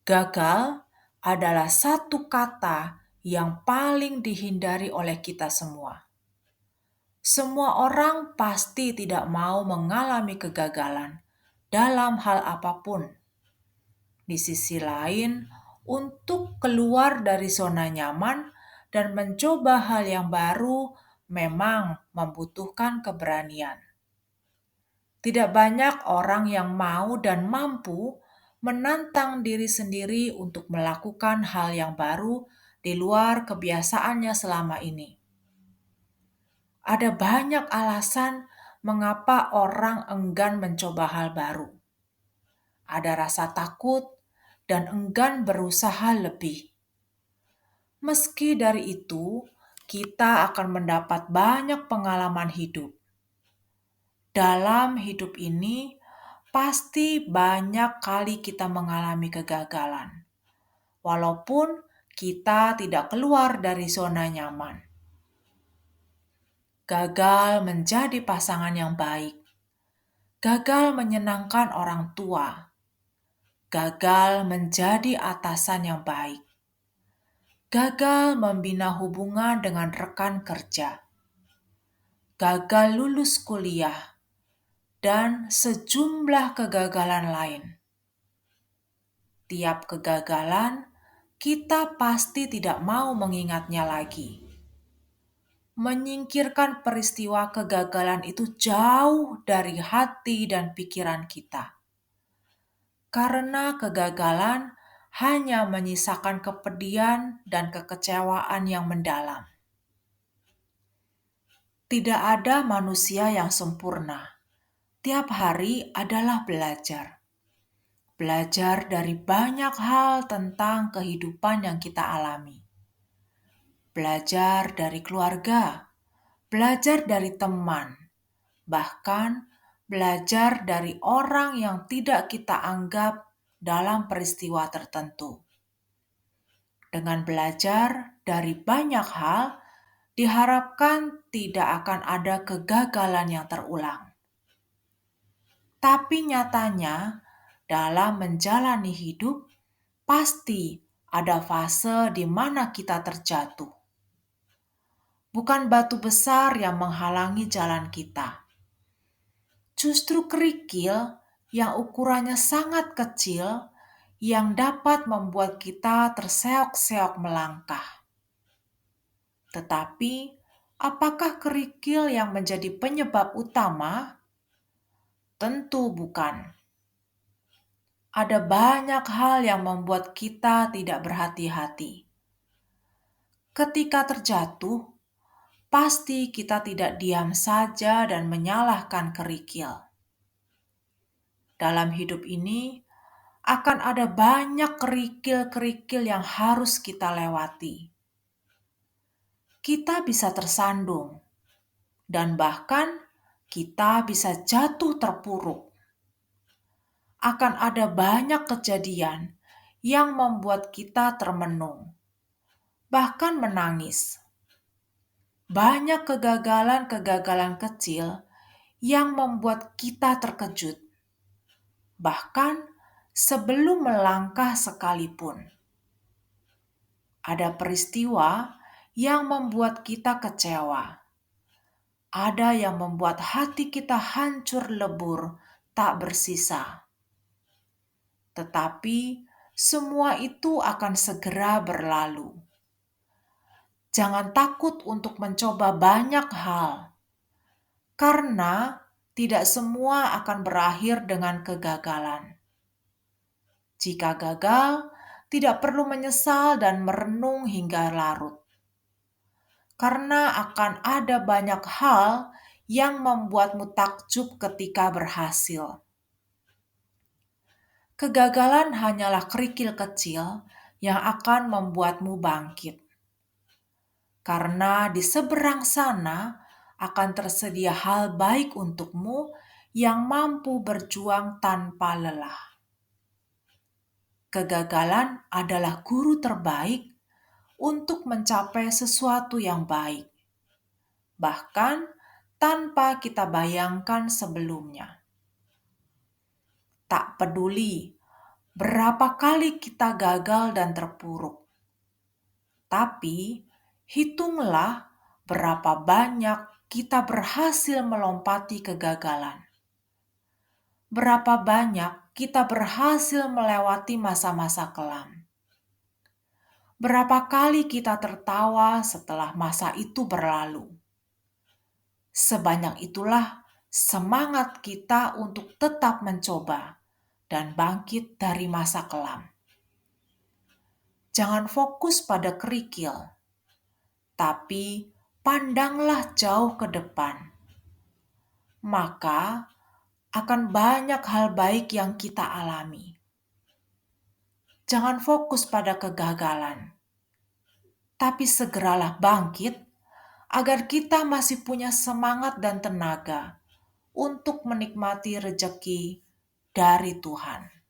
Gagal adalah satu kata yang paling dihindari oleh kita semua. Semua orang pasti tidak mau mengalami kegagalan dalam hal apapun. Di sisi lain, untuk keluar dari zona nyaman dan mencoba hal yang baru memang membutuhkan keberanian. Tidak banyak orang yang mau dan mampu menantang diri sendiri untuk melakukan hal yang baru di luar kebiasaannya selama ini. Ada banyak alasan mengapa orang enggan mencoba hal baru. Ada rasa takut dan enggan berusaha lebih. Meski dari itu, kita akan mendapat banyak pengalaman hidup. Dalam hidup ini, pasti banyak kali kita mengalami kegagalan, walaupun kita tidak keluar dari zona nyaman. Gagal menjadi pasangan yang baik, gagal menyenangkan orang tua, gagal menjadi atasan yang baik, gagal membina hubungan dengan rekan kerja, gagal lulus kuliah, dan sejumlah kegagalan lain. Tiap kegagalan, kita pasti tidak mau mengingatnya lagi. Menyingkirkan peristiwa kegagalan itu jauh dari hati dan pikiran kita. Karena kegagalan hanya menyisakan kepedihan dan kekecewaan yang mendalam. Tidak ada manusia yang sempurna. Tiap hari adalah belajar. Belajar dari banyak hal tentang kehidupan yang kita alami. Belajar dari keluarga, belajar dari teman, bahkan belajar dari orang yang tidak kita anggap dalam peristiwa tertentu. Dengan belajar dari banyak hal, diharapkan tidak akan ada kegagalan yang terulang. Tapi nyatanya, dalam menjalani hidup, pasti ada fase di mana kita terjatuh. Bukan batu besar yang menghalangi jalan kita. Justru kerikil yang ukurannya sangat kecil yang dapat membuat kita terseok-seok melangkah. Tetapi, apakah kerikil yang menjadi penyebab utama? Tentu bukan. Ada banyak hal yang membuat kita tidak berhati-hati. Ketika terjatuh, pasti kita tidak diam saja dan menyalahkan kerikil. Dalam hidup ini, akan ada banyak kerikil-kerikil yang harus kita lewati. Kita bisa tersandung, dan bahkan kita bisa jatuh terpuruk. Akan ada banyak kejadian yang membuat kita termenung, bahkan menangis. Banyak kegagalan-kegagalan kecil yang membuat kita terkejut, bahkan sebelum melangkah sekalipun. Ada peristiwa yang membuat kita kecewa. Ada yang membuat hati kita hancur lebur, tak bersisa. Tetapi semua itu akan segera berlalu. Jangan takut untuk mencoba banyak hal, karena tidak semua akan berakhir dengan kegagalan. Jika gagal, tidak perlu menyesal dan merenung hingga larut. Karena akan ada banyak hal yang membuatmu takjub ketika berhasil. Kegagalan hanyalah kerikil kecil yang akan membuatmu bangkit. Karena di seberang sana akan tersedia hal baik untukmu yang mampu berjuang tanpa lelah. Kegagalan adalah guru terbaik untuk mencapai sesuatu yang baik, bahkan tanpa kita bayangkan sebelumnya. Tak peduli Berapa kali kita gagal dan terpuruk, tapi hitunglah berapa banyak kita berhasil melompati kegagalan. Berapa banyak kita berhasil melewati masa-masa kelam. Berapa kali kita tertawa setelah masa itu berlalu. Sebanyak itulah semangat kita untuk tetap mencoba dan bangkit dari masa kelam. Jangan fokus pada kerikil, tapi pandanglah jauh ke depan. Maka akan banyak hal baik yang kita alami. Jangan fokus pada kegagalan, tapi segeralah bangkit agar kita masih punya semangat dan tenaga untuk menikmati rejeki dari Tuhan.